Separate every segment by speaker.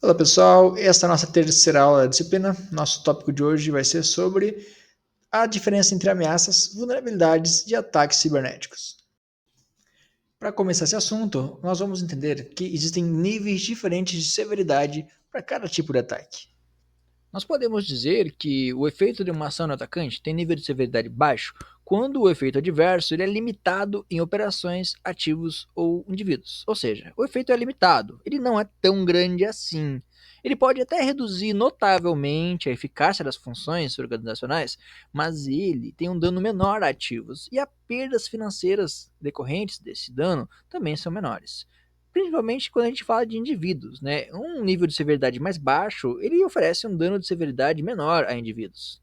Speaker 1: Olá pessoal, esta é a nossa terceira aula da disciplina. Nosso tópico de hoje vai ser sobre a diferença entre ameaças, vulnerabilidades e ataques cibernéticos. Para começar esse assunto, nós vamos entender que existem níveis diferentes de severidade para cada tipo de ataque.
Speaker 2: Nós podemos dizer que o efeito de uma ação no atacante tem nível de severidade baixo quando o efeito adverso ele é limitado em operações, ativos ou indivíduos. Ou seja, o efeito é limitado, ele não é tão grande assim. Ele pode até reduzir notavelmente a eficácia das funções organizacionais, mas ele tem um dano menor a ativos e as perdas financeiras decorrentes desse dano também são menores. Principalmente quando a gente fala de indivíduos, né? Um nível de severidade mais baixo, ele oferece um dano de severidade menor a indivíduos.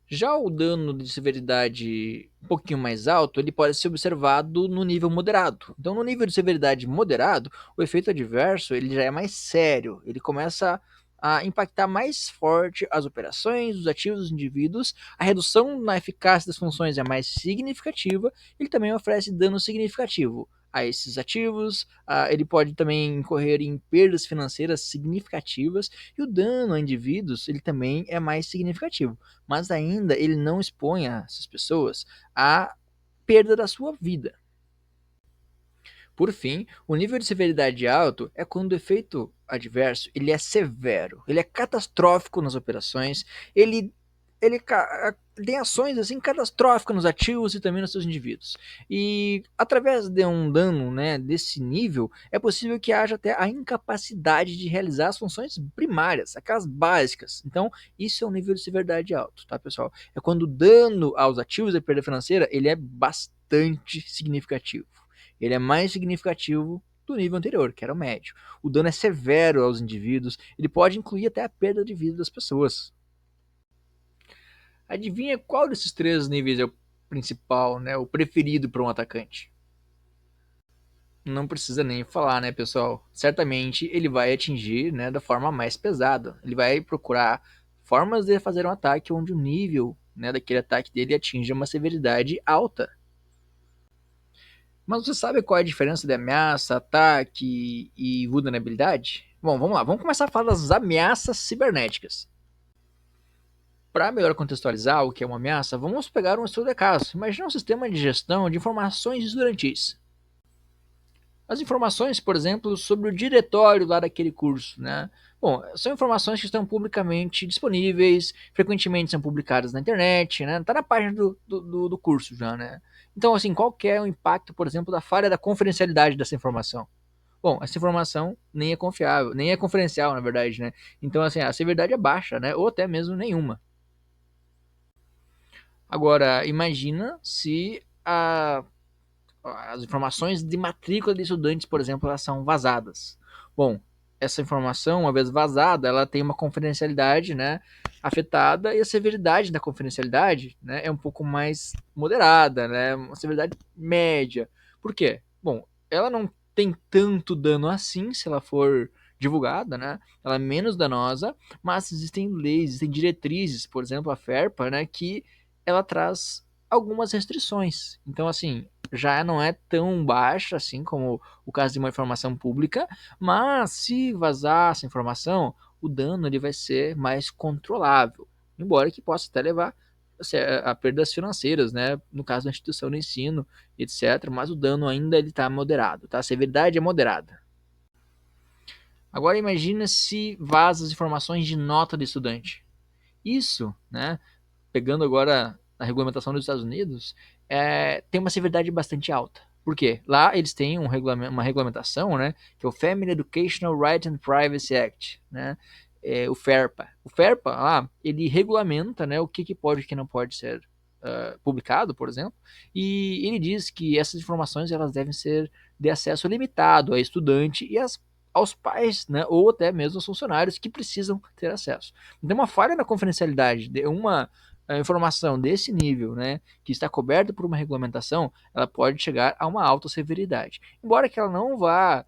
Speaker 2: Já o dano de severidade um pouquinho mais alto, ele pode ser observado no nível moderado. Então, no nível de severidade moderado, o efeito adverso ele já é mais sério. Ele começa a impactar mais forte as operações, os ativos dos indivíduos. A redução na eficácia das funções é mais significativa. Ele também oferece dano significativo a esses ativos. Ele pode também incorrer em perdas financeiras significativas. E o dano a indivíduos ele também é mais significativo, mas ainda ele não expõe essas pessoas à perda da sua vida. Por fim, o nível de severidade alto é quando o efeito adverso ele é severo, ele é catastrófico nas operações, ele tem ações assim catastróficas nos ativos e também nos seus indivíduos. E através de um dano, né, desse nível, é possível que haja até a incapacidade de realizar as funções primárias, aquelas básicas. Então, isso é um nível de severidade alto, tá, pessoal? É quando o dano aos ativos e a perda financeira, ele é bastante significativo. Ele é mais significativo do nível anterior, que era o médio. O dano é severo aos indivíduos, ele pode incluir até a perda de vida das pessoas. Adivinha qual desses três níveis é o principal, né, o preferido para um atacante? Não precisa nem falar, né, pessoal? Certamente ele vai atingir, né, da forma mais pesada. Ele vai procurar formas de fazer um ataque onde o nível, né, daquele ataque dele atinja uma severidade alta. Mas você sabe qual é a diferença de ameaça, ataque e vulnerabilidade? Bom, vamos lá. Vamos começar a falar das ameaças cibernéticas. Para melhor contextualizar o que é uma ameaça, vamos pegar um estudo de caso. Imagina um sistema de gestão de informações estudantis. As informações, por exemplo, sobre o diretório lá daquele curso, né? Bom, são informações que estão publicamente disponíveis, frequentemente são publicadas na internet, né? Tá na página do curso já, né? Então, assim, qual que é o impacto, por exemplo, da falha da confidencialidade dessa informação? Bom, essa informação nem é confiável, nem é confidencial, na verdade, né? Então, assim, a severidade é baixa, né? Ou até mesmo nenhuma. Agora, imagina se as informações de matrícula de estudantes, por exemplo, elas são vazadas. Bom, essa informação, uma vez vazada, ela tem uma confidencialidade, né, afetada e a severidade da confidencialidade, né, é um pouco mais moderada, né, uma severidade média. Por quê? Bom, ela não tem tanto dano assim se ela for divulgada, né? Ela é menos danosa, mas existem leis, existem diretrizes, por exemplo, a FERPA, né, que ela traz algumas restrições. Então, assim, já não é tão baixa assim como o caso de uma informação pública, mas se vazar essa informação, o dano ele vai ser mais controlável, embora que possa até levar a perdas financeiras, né, no caso da instituição de ensino, etc, mas o dano ainda ele está moderado, tá? A severidade é moderada. Agora imagina se vaza as informações de nota de estudante. Isso, né, pegando agora a regulamentação dos Estados Unidos, tem uma severidade bastante alta. Por quê? Lá eles têm uma regulamentação, né, que é o Family Educational Right and Privacy Act, né, o FERPA. O FERPA, lá, ele regulamenta, né, o que pode e o que não pode ser publicado, por exemplo, e ele diz que essas informações elas devem ser de acesso limitado a estudante e aos pais, né, ou até mesmo aos funcionários que precisam ter acesso. Então, uma falha na confidencialidade de uma a informação desse nível, né, que está coberta por uma regulamentação, ela pode chegar a uma alta severidade. Embora que ela não vá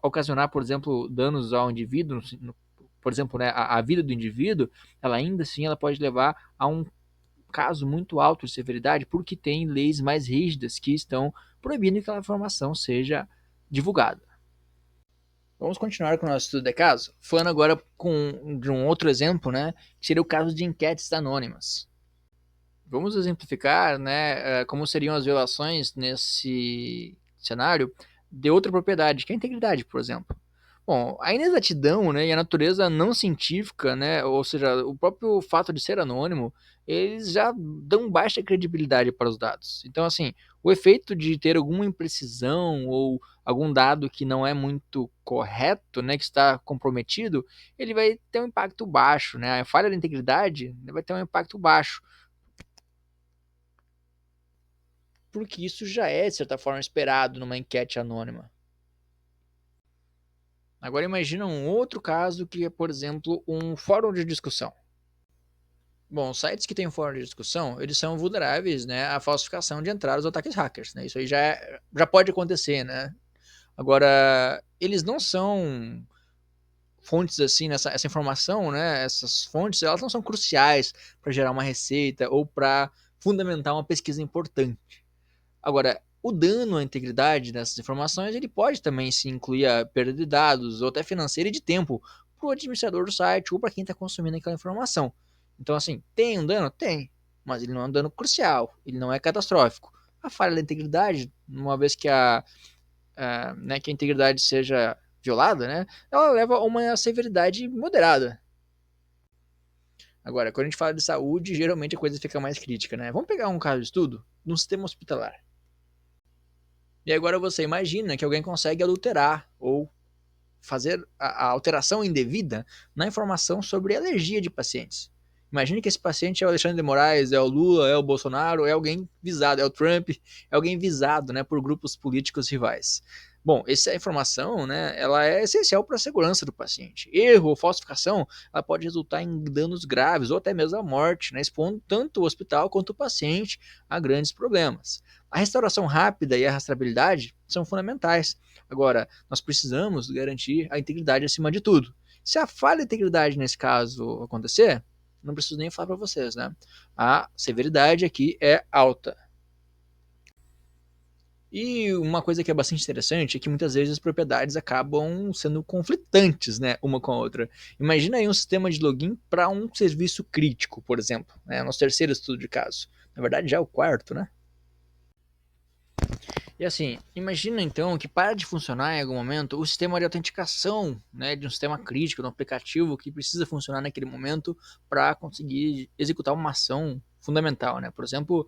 Speaker 2: ocasionar, por exemplo, danos ao indivíduo, por exemplo, né, a vida do indivíduo, ela ainda assim ela pode levar a um caso muito alto de severidade, porque tem leis mais rígidas que estão proibindo que aquela informação seja divulgada. Vamos continuar com o nosso estudo de caso, falando agora de um outro exemplo, né, que seria o caso de enquetes anônimas. Vamos exemplificar, né, como seriam as violações nesse cenário de outra propriedade, que é a integridade, por exemplo. Bom, a inexatidão, né, e a natureza não científica, né, ou seja, o próprio fato de ser anônimo, eles já dão baixa credibilidade para os dados. Então, assim, o efeito de ter alguma imprecisão ou algum dado que não é muito correto, né, que está comprometido, ele vai ter um impacto baixo, né? A falha da integridade vai ter um impacto baixo, porque isso já é, de certa forma, esperado numa enquete anônima. Agora imagina um outro caso que é, por exemplo, um fórum de discussão. Bom, sites que têm fórum de discussão, eles são vulneráveis, né, à falsificação de entradas ou ataques hackers, né? Isso aí já pode acontecer, né? Agora, eles não são fontes assim, essa informação, né, essas fontes, elas não são cruciais para gerar uma receita ou para fundamentar uma pesquisa importante. Agora, o dano à integridade dessas informações, ele pode também se incluir a perda de dados ou até financeira e de tempo para o administrador do site ou para quem está consumindo aquela informação. Então, assim, tem um dano? Tem, mas ele não é um dano crucial, ele não é catastrófico. A falha da integridade, uma vez que né, que a integridade seja violada, né, ela leva a uma severidade moderada. Agora, quando a gente fala de saúde, geralmente a coisa fica mais crítica, né? Vamos pegar um caso de estudo no sistema hospitalar. E agora você imagina que alguém consegue adulterar ou fazer a alteração indevida na informação sobre alergia de pacientes. Imagine que esse paciente é o Alexandre de Moraes, é o Lula, é o Bolsonaro, é alguém visado, é o Trump, é alguém visado, né, por grupos políticos rivais. Bom, essa informação, né, ela é essencial para a segurança do paciente. Erro ou falsificação, ela pode resultar em danos graves ou até mesmo a morte, né, expondo tanto o hospital quanto o paciente a grandes problemas. A restauração rápida e a rastreabilidade são fundamentais. Agora, nós precisamos garantir a integridade acima de tudo. Se a falha de integridade nesse caso acontecer, não preciso nem falar para vocês, né? A severidade aqui é alta. E uma coisa que é bastante interessante é que muitas vezes as propriedades acabam sendo conflitantes, né, uma com a outra. Imagina aí um sistema de login para um serviço crítico, por exemplo, né, nosso terceiro estudo de caso. Na verdade, já é o quarto, né? E assim, imagina então que para de funcionar em algum momento o sistema de autenticação, né, de um sistema crítico, de um aplicativo que precisa funcionar naquele momento para conseguir executar uma ação fundamental, né? Por exemplo,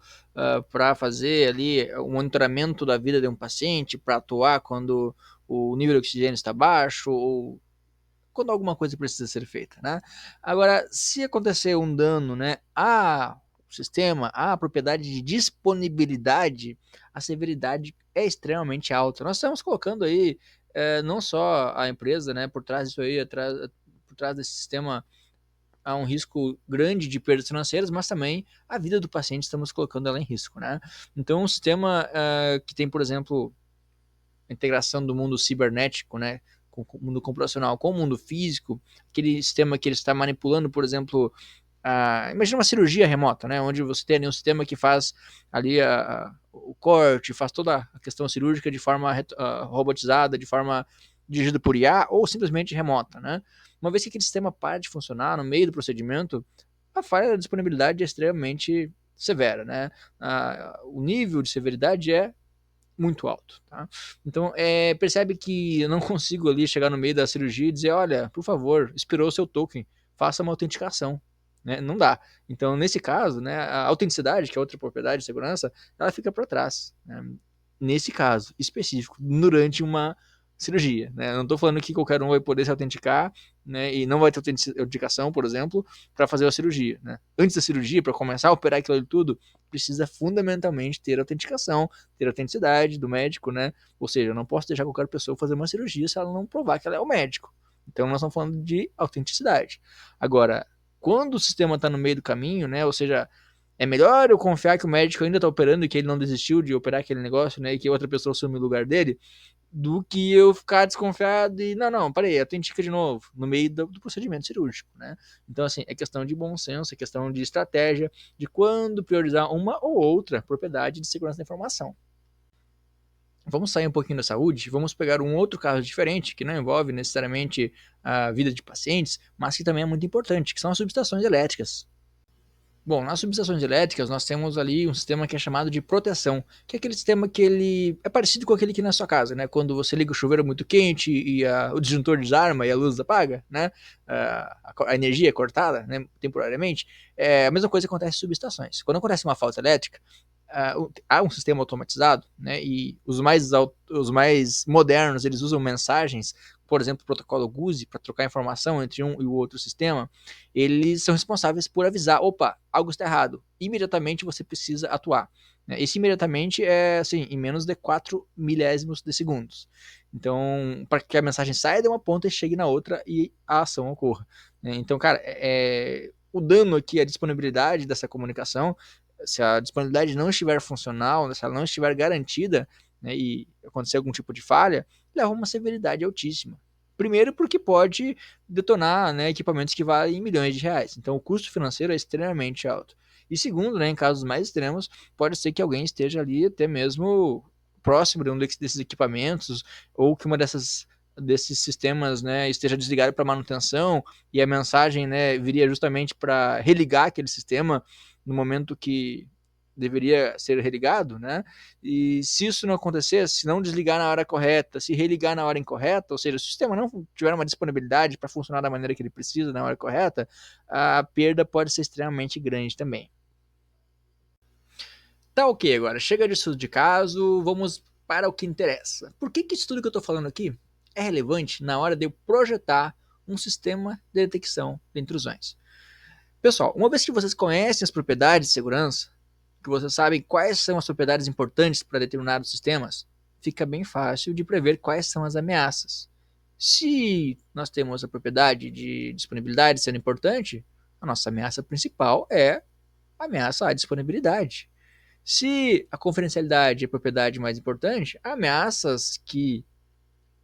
Speaker 2: para fazer ali o monitoramento da vida de um paciente, para atuar quando o nível de oxigênio está baixo ou quando alguma coisa precisa ser feita, né? Agora, se acontecer um dano, né, a sistema, a propriedade de disponibilidade, a severidade é extremamente alta. Nós estamos colocando aí não só a empresa, né, por trás disso aí, por trás desse sistema, há um risco grande de perdas financeiras, mas também a vida do paciente estamos colocando ela em risco, né? Então, um sistema que tem, por exemplo, a integração do mundo cibernético, né, com o mundo computacional com o mundo físico, aquele sistema que ele está manipulando, por exemplo, imagina uma cirurgia remota, né, onde você tem ali um sistema que faz ali o corte, faz toda a questão cirúrgica de forma robotizada, de forma dirigida por IA ou simplesmente remota, né? Uma vez que aquele sistema para de funcionar no meio do procedimento, a falha da disponibilidade é extremamente severa, né? O nível de severidade é muito alto, tá? Então, percebe que eu não consigo ali chegar no meio da cirurgia e dizer, olha, por favor, expirou o seu token, faça uma autenticação, né? Não dá. Então, nesse caso, né, a autenticidade, que é outra propriedade de segurança, ela fica para trás, né? Nesse caso específico, durante uma cirurgia, né? Eu não estou falando que qualquer um vai poder se autenticar, né, e não vai ter autenticação, por exemplo, para fazer a cirurgia, né? Antes da cirurgia, para começar a operar aquilo tudo, precisa fundamentalmente ter autenticação, ter autenticidade do médico, né? Ou seja, eu não posso deixar qualquer pessoa fazer uma cirurgia se ela não provar que ela é o médico. Então nós estamos falando de autenticidade. Agora, quando o sistema está no meio do caminho, né? Ou seja, é melhor eu confiar que o médico ainda está operando e que ele não desistiu de operar aquele negócio, né? E que outra pessoa assume o lugar dele, do que eu ficar desconfiado e, não, peraí, autentica de novo, no meio do procedimento cirúrgico, né? Então, assim, é questão de bom senso, é questão de estratégia, de quando priorizar uma ou outra propriedade de segurança da informação. Vamos sair um pouquinho da saúde, vamos pegar um outro caso diferente, que não envolve necessariamente a vida de pacientes, mas que também é muito importante, que são as subestações elétricas. Bom, nas subestações elétricas nós temos ali um sistema que é chamado de proteção, que é aquele sistema que ele é parecido com aquele que na sua casa, né? Quando você liga o chuveiro muito quente e o disjuntor desarma e a luz apaga, né? A energia é cortada, né? Temporariamente. A mesma coisa acontece em subestações. Quando acontece uma falta elétrica, há um sistema automatizado, né? E os mais modernos eles usam mensagens, por exemplo, o protocolo GUSI para trocar informação entre um e o outro sistema. Eles são responsáveis por avisar, opa, algo está errado. Imediatamente você precisa atuar. Né? Esse imediatamente é assim, em menos de 4 milésimos de segundos. Então, para que a mensagem saia de uma ponta e chegue na outra e a ação ocorra. Né? Então, cara, o dano aqui, a disponibilidade dessa comunicação, se a disponibilidade não estiver funcional, se ela não estiver garantida, né, e acontecer algum tipo de falha, leva a uma severidade altíssima. Primeiro porque pode detonar, né, equipamentos que valem milhões de reais. Então o custo financeiro é extremamente alto. E segundo, né, em casos mais extremos, pode ser que alguém esteja ali até mesmo próximo de um desses equipamentos, ou que uma desses sistemas, né, esteja desligado para manutenção e a mensagem, né, viria justamente para religar aquele sistema no momento que deveria ser religado, né? E se isso não acontecer, se não desligar na hora correta, se religar na hora incorreta, ou seja, se o sistema não tiver uma disponibilidade para funcionar da maneira que ele precisa na hora correta, a perda pode ser extremamente grande também. Tá ok agora, chega de estudo de caso, vamos para o que interessa. Por que isso tudo que eu estou falando aqui é relevante na hora de eu projetar um sistema de detecção de intrusões? Pessoal, uma vez que vocês conhecem as propriedades de segurança, que vocês sabem quais são as propriedades importantes para determinados sistemas, fica bem fácil de prever quais são as ameaças. Se nós temos a propriedade de disponibilidade sendo importante, a nossa ameaça principal é a ameaça à disponibilidade. Se a confidencialidade é a propriedade mais importante, ameaças que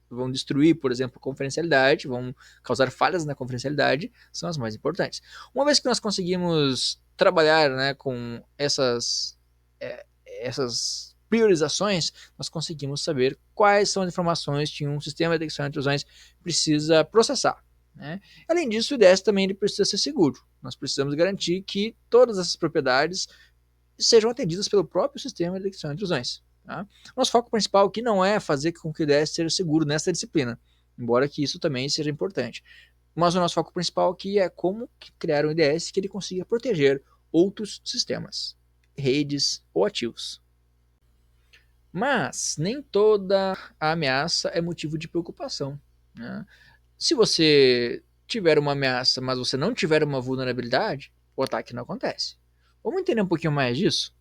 Speaker 2: vão destruir, por exemplo, a confidencialidade, vão causar falhas na confidencialidade, são as mais importantes. Uma vez que nós conseguimos trabalhar, né, com essas priorizações, nós conseguimos saber quais são as informações que um sistema de detecção de intrusões precisa processar. Né? Além disso, o IDS também ele precisa ser seguro. Nós precisamos garantir que todas essas propriedades sejam atendidas pelo próprio sistema de detecção de intrusões. Tá? Nosso foco principal aqui não é fazer com que o IDS seja seguro nessa disciplina, embora que isso também seja importante. Mas o nosso foco principal aqui é como criar um IDS que ele consiga proteger outros sistemas, redes ou ativos. Mas nem toda a ameaça é motivo de preocupação. Né? Se você tiver uma ameaça, mas você não tiver uma vulnerabilidade, o ataque não acontece. Vamos entender um pouquinho mais disso?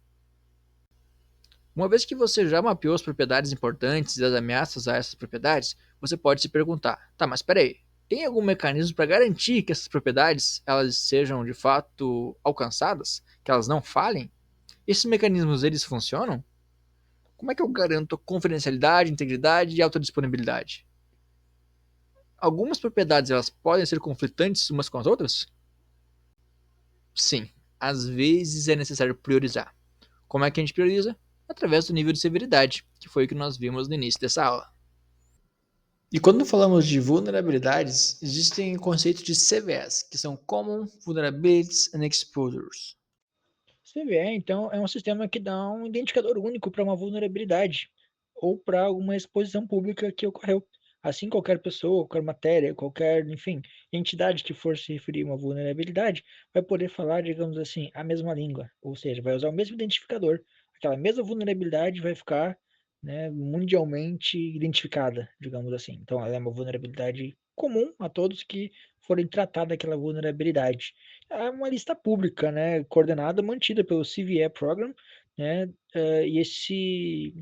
Speaker 2: Uma vez que você já mapeou as propriedades importantes e as ameaças a essas propriedades, você pode se perguntar: tá, mas peraí, tem algum mecanismo para garantir que essas propriedades elas sejam de fato alcançadas, que elas não falhem? Esses mecanismos eles funcionam? Como é que eu garanto confidencialidade, integridade e autodisponibilidade? Algumas propriedades elas podem ser conflitantes umas com as outras? Sim, às vezes é necessário priorizar. Como é que a gente prioriza? Através do nível de severidade, que foi o que nós vimos no início dessa aula.
Speaker 1: E quando falamos de vulnerabilidades, existem conceitos de CVEs, que são Common Vulnerabilities and Exposures.
Speaker 3: CVE, então, é um sistema que dá um identificador único para uma vulnerabilidade ou para alguma exposição pública que ocorreu. Assim, qualquer pessoa, qualquer matéria, qualquer, enfim, entidade que for se referir a uma vulnerabilidade vai poder falar, digamos assim, a mesma língua, ou seja, vai usar o mesmo identificador. Aquela mesma vulnerabilidade vai ficar, né, mundialmente identificada, digamos assim. Então, ela é uma vulnerabilidade comum a todos que forem tratar daquela vulnerabilidade. É uma lista pública, né, coordenada, mantida pelo CVE Program, né, e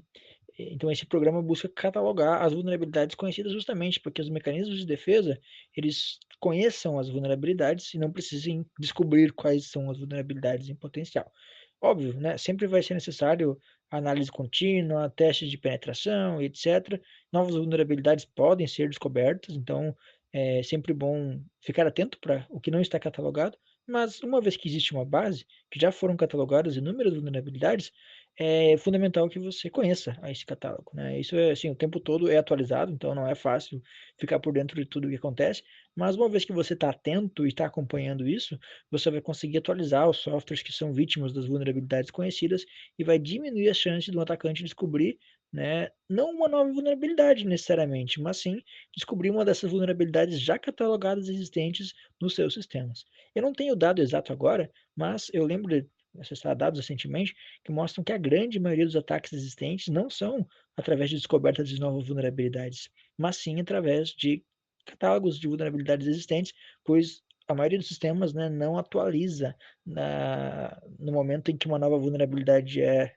Speaker 3: então esse programa busca catalogar as vulnerabilidades conhecidas justamente porque os mecanismos de defesa, eles conheçam as vulnerabilidades e não precisem descobrir quais são as vulnerabilidades em potencial. Óbvio, né, sempre vai ser necessário análise contínua, testes de penetração, etc. Novas vulnerabilidades podem ser descobertas, então é sempre bom ficar atento para o que não está catalogado, Mas uma vez que existe uma base, que já foram catalogadas inúmeras vulnerabilidades, é fundamental que você conheça esse catálogo, né? Isso é assim, o tempo todo é atualizado, então não é fácil ficar por dentro de tudo o que acontece, mas uma vez que você está atento e está acompanhando isso, você vai conseguir atualizar os softwares que são vítimas das vulnerabilidades conhecidas e vai diminuir a chance do atacante descobrir, né, não uma nova vulnerabilidade necessariamente, mas sim descobrir uma dessas vulnerabilidades já catalogadas existentes nos seus sistemas. Eu não tenho o dado exato agora, mas eu lembro de acessar dados recentemente que mostram que a grande maioria dos ataques existentes não são através de descobertas de novas vulnerabilidades, mas sim através de catálogos de vulnerabilidades existentes, pois a maioria dos sistemas, né, não atualiza no momento em que uma nova vulnerabilidade é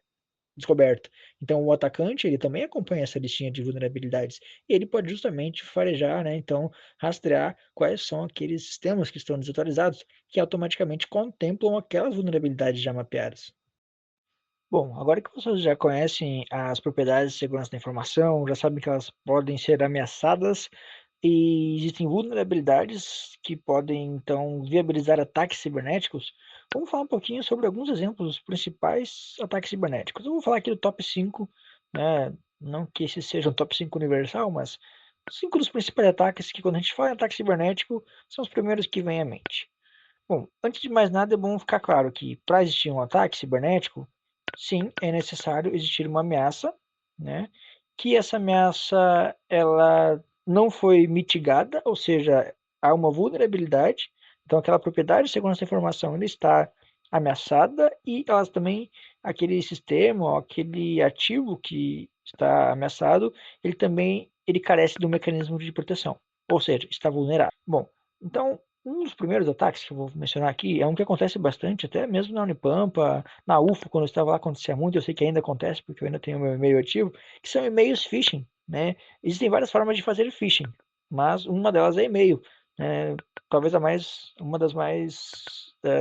Speaker 3: descoberta. Então, o atacante, ele também acompanha essa listinha de vulnerabilidades e ele pode justamente farejar, né, então rastrear quais são aqueles sistemas que estão desatualizados, que automaticamente contemplam aquelas vulnerabilidades já mapeadas. Bom, agora que vocês já conhecem as propriedades de segurança da informação, já sabem que elas podem ser ameaçadas e existem vulnerabilidades que podem, então, viabilizar ataques cibernéticos, vamos falar um pouquinho sobre alguns exemplos dos principais ataques cibernéticos. Eu vou falar aqui do top 5, né? Não que esse seja um top 5 universal, mas 5 dos principais ataques que, quando a gente fala em ataque cibernético, são os primeiros que vêm à mente. Bom, antes de mais nada, é bom ficar claro que para existir um ataque cibernético, sim, é necessário existir uma ameaça, né? Que essa ameaça ela não foi mitigada, ou seja, há uma vulnerabilidade. Então, aquela propriedade de segurança da informação ainda está ameaçada e elas também aquele sistema, ou aquele ativo que está ameaçado, ele carece de um mecanismo de proteção, ou seja, está vulnerável. Bom, então um dos primeiros ataques que eu vou mencionar aqui é um que acontece bastante, até mesmo na Unipampa, na UFO, quando eu estava lá acontecia muito, eu sei que ainda acontece, porque eu ainda tenho meu e-mail ativo, que são e-mails phishing, né? Existem várias formas de fazer phishing, mas uma delas é e-mail, né? Talvez uma das mais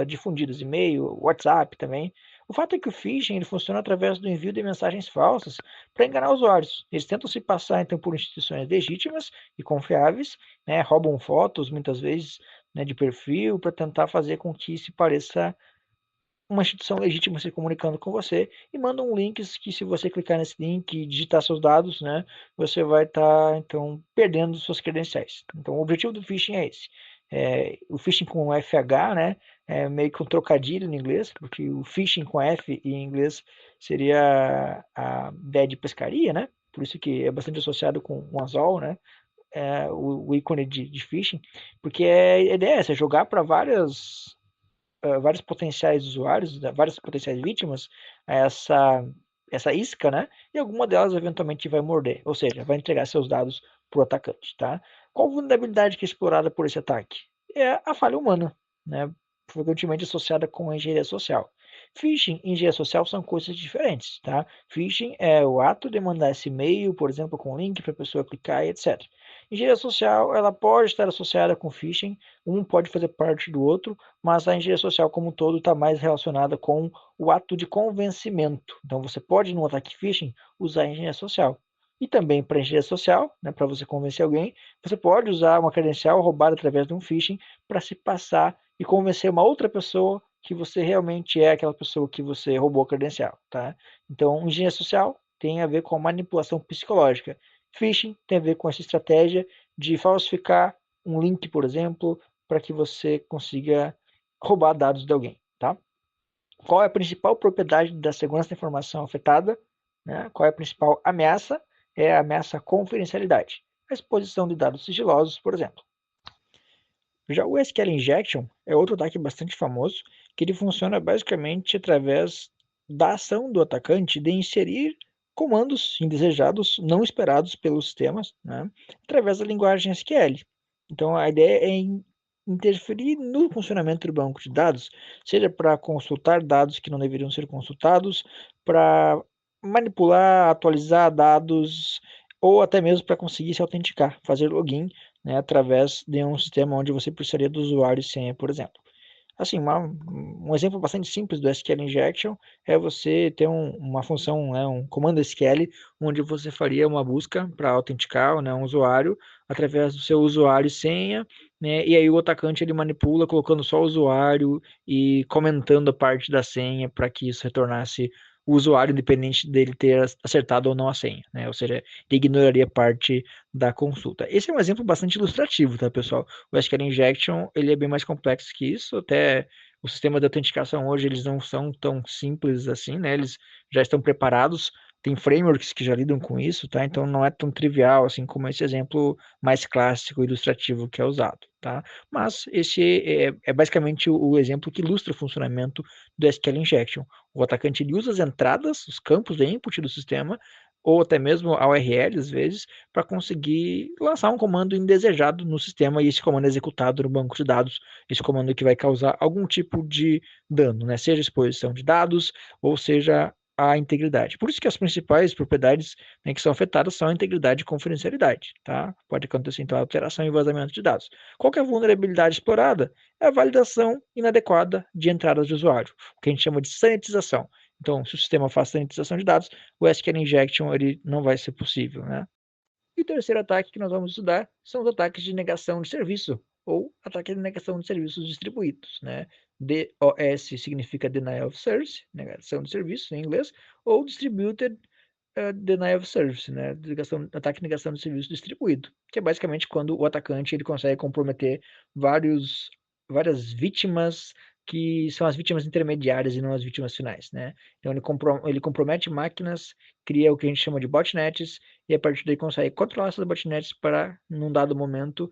Speaker 3: difundidas, e-mail, WhatsApp também. O fato é que o phishing ele funciona através do envio de mensagens falsas para enganar usuários. Eles tentam se passar então por instituições legítimas e confiáveis, né? Roubam fotos muitas vezes, né, de perfil para tentar fazer com que se pareça uma instituição legítima se comunicando com você e mandam links que se você clicar nesse link e digitar seus dados, né, você vai estar então perdendo suas credenciais. Então o objetivo do phishing é esse. O phishing com FH, né, é meio que um trocadilho em inglês, porque o phishing com F em inglês seria a ideia de pescaria, né? Por isso que é bastante associado com o anzol, né? O ícone de phishing, porque a ideia é essa, jogar para vários potenciais usuários, né, várias potenciais vítimas, essa isca, né? E alguma delas eventualmente vai morder, ou seja, vai entregar seus dados para o atacante, tá? Qual vulnerabilidade que é explorada por esse ataque? É a falha humana, né? Frequentemente associada com a engenharia social. Phishing e engenharia social são coisas diferentes, tá? Phishing é o ato de mandar esse e-mail, por exemplo, com um link para a pessoa clicar e etc. Engenharia social, ela pode estar associada com phishing, um pode fazer parte do outro, mas a engenharia social como um todo está mais relacionada com o ato de convencimento. Então você pode, no ataque phishing, usar a engenharia social. E também para engenharia social, né, para você convencer alguém, você pode usar uma credencial roubada através de um phishing para se passar e convencer uma outra pessoa que você realmente é aquela pessoa que você roubou a credencial, tá? Então, engenharia social tem a ver com a manipulação psicológica. Phishing tem a ver com essa estratégia de falsificar um link, por exemplo, para que você consiga roubar dados de alguém, tá? Qual é a principal propriedade da segurança da informação afetada? Né? Qual é a principal ameaça? É a ameaça à confidencialidade. A exposição de dados sigilosos, por exemplo. Já o SQL Injection é outro ataque bastante famoso, que ele funciona basicamente através da ação do atacante de inserir comandos indesejados, não esperados pelos sistemas, né, através da linguagem SQL. Então a ideia é interferir no funcionamento do banco de dados, seja para consultar dados que não deveriam ser consultados, para manipular, atualizar dados, ou até mesmo para conseguir se autenticar, fazer login, né, através de um sistema onde você precisaria do usuário e senha, por exemplo. Assim, um exemplo bastante simples do SQL Injection é você ter uma função, né, um comando SQL, onde você faria uma busca para autenticar, né, um usuário através do seu usuário e senha, né? E aí o atacante ele manipula colocando só o usuário e comentando a parte da senha para que isso retornasse o usuário, independente dele ter acertado ou não a senha, né? Ou seja, ele ignoraria parte da consulta. Esse é um exemplo bastante ilustrativo, tá, pessoal? O SQL Injection ele é bem mais complexo que isso, até o sistema de autenticação hoje eles não são tão simples assim, né? Eles já estão preparados, tem frameworks que já lidam com isso, tá? Então não é tão trivial assim como esse exemplo mais clássico e ilustrativo que é usado, tá? Mas esse é basicamente o exemplo que ilustra o funcionamento do SQL Injection. O atacante ele usa as entradas, os campos de input do sistema, ou até mesmo a URL, às vezes, para conseguir lançar um comando indesejado no sistema e esse comando é executado no banco de dados, esse comando que vai causar algum tipo de dano, né? Seja exposição de dados ou seja a integridade. Por isso que as principais propriedades, né, que são afetadas são a integridade e confidencialidade, tá? Pode acontecer então alteração e vazamento de dados. Qual que é a vulnerabilidade explorada? É a validação inadequada de entradas de usuário, o que a gente chama de sanitização. Então, se o sistema faz sanitização de dados, o SQL Injection ele não vai ser possível, né? E o terceiro ataque que nós vamos estudar são os ataques de negação de serviço, ou ataque de negação de serviços distribuídos, né? DOS significa Denial of Service, negação de serviço em inglês, ou Distributed Denial of Service, né? Ataque de negação de serviço distribuído, que é basicamente quando o atacante ele consegue comprometer várias vítimas que são as vítimas intermediárias e não as vítimas finais, né? Então ele compromete máquinas, cria o que a gente chama de botnets e a partir daí consegue controlar essas botnets para, num dado momento,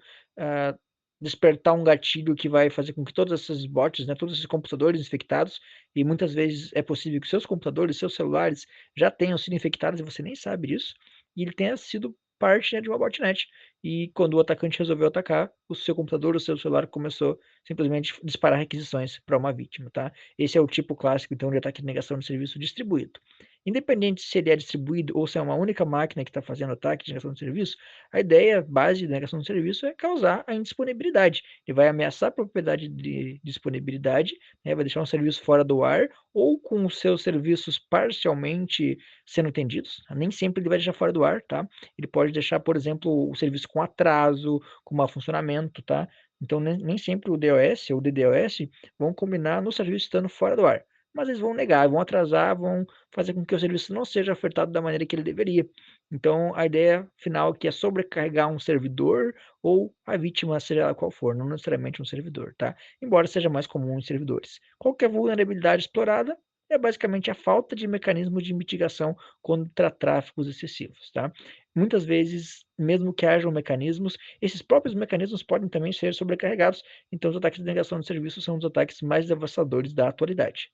Speaker 3: despertar um gatilho que vai fazer com que todos esses bots, né, todos esses computadores infectados, e muitas vezes é possível que seus computadores, seus celulares já tenham sido infectados e você nem sabe disso, e ele tenha sido parte, né, de uma botnet. E quando o atacante resolveu atacar, o seu computador, o seu celular começou simplesmente a disparar requisições para uma vítima, tá? Esse é o tipo clássico, então, de ataque de negação de serviço distribuído. Independente se ele é distribuído ou se é uma única máquina que está fazendo ataque de negação de serviço, a ideia base da negação de serviço é causar a indisponibilidade. Ele vai ameaçar a propriedade de disponibilidade, né, vai deixar um serviço fora do ar ou com os seus serviços parcialmente sendo atendidos. Nem sempre ele vai deixar fora do ar, tá? Ele pode deixar, por exemplo, o serviço com atraso, com mau funcionamento, tá? Então, nem sempre o DOS ou o DDoS vão combinar no serviço estando fora do ar. Mas eles vão negar, vão atrasar, vão fazer com que o serviço não seja ofertado da maneira que ele deveria. Então, a ideia final aqui é sobrecarregar um servidor ou a vítima, seja ela qual for, não necessariamente um servidor, tá? Embora seja mais comum em servidores. Qualquer vulnerabilidade explorada é basicamente a falta de mecanismo de mitigação contra tráfegos excessivos, tá? Muitas vezes, mesmo que hajam mecanismos, esses próprios mecanismos podem também ser sobrecarregados, então os ataques de negação de serviço são os ataques mais devastadores da atualidade.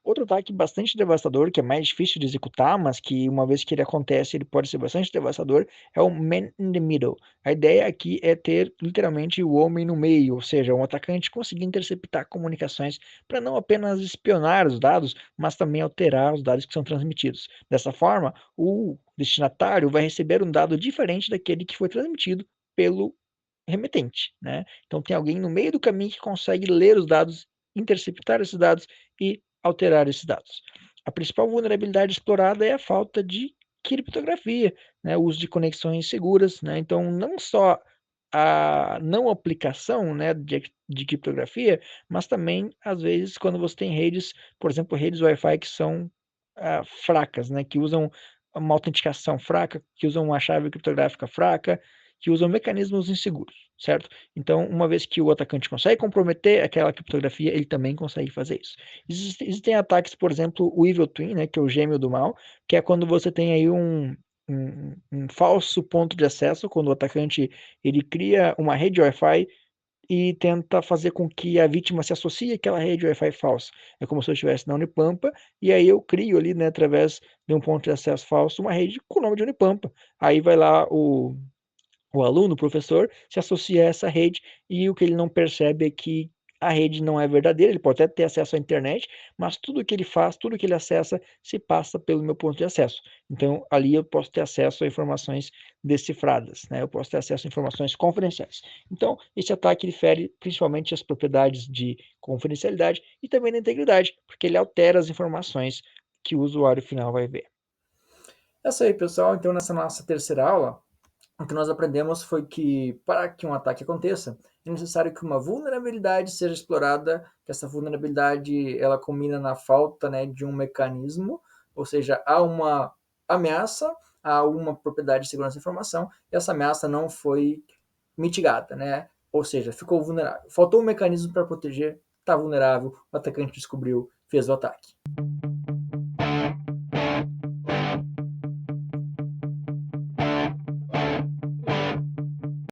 Speaker 3: Outro ataque bastante devastador, que é mais difícil de executar, mas que uma vez que ele acontece, ele pode ser bastante devastador, é o Man in the Middle. A ideia aqui é ter literalmente o homem no meio, ou seja, um atacante conseguir interceptar comunicações para não apenas espionar os dados, mas também alterar os dados que são transmitidos. Dessa forma, o destinatário vai receber um dado diferente daquele que foi transmitido pelo remetente, né? Então tem alguém no meio do caminho que consegue ler os dados, interceptar esses dados e alterar esses dados. A principal vulnerabilidade explorada é a falta de criptografia, né? O uso de conexões seguras, né? Então não só a não aplicação, né, de criptografia, mas também às vezes quando você tem redes, por exemplo, redes Wi-Fi que são fracas, né, que usam uma autenticação fraca, que usam uma chave criptográfica fraca, que usam mecanismos inseguros, certo? Então, uma vez que o atacante consegue comprometer aquela criptografia, ele também consegue fazer isso. Existem ataques, por exemplo, o Evil Twin, né, que é o gêmeo do mal, que é quando você tem aí um falso ponto de acesso, quando o atacante ele cria uma rede Wi-Fi e tenta fazer com que a vítima se associe àquela rede Wi-Fi falsa. É como se eu estivesse na Unipampa, e aí eu crio ali, né, através de um ponto de acesso falso, uma rede com o nome de Unipampa. Aí vai lá o aluno, o professor, se associa a essa rede e o que ele não percebe é que a rede não é verdadeira, ele pode até ter acesso à internet, mas tudo que ele faz, tudo que ele acessa, se passa pelo meu ponto de acesso. Então, ali eu posso ter acesso a informações decifradas, né? Eu posso ter acesso a informações confidenciais. Então, esse ataque ele fere principalmente as propriedades de confidencialidade e também da integridade, porque ele altera as informações que o usuário final vai ver.
Speaker 1: É isso aí, pessoal. Então, nessa nossa terceira aula, o que nós aprendemos foi que, para que um ataque aconteça, é necessário que uma vulnerabilidade seja explorada, que essa vulnerabilidade ela culmina na falta, né, de um mecanismo, ou seja, há uma ameaça a uma propriedade de segurança da informação, e essa ameaça não foi mitigada, né? Ou seja, ficou vulnerável. Faltou um mecanismo para proteger, está vulnerável, o atacante descobriu, fez o ataque.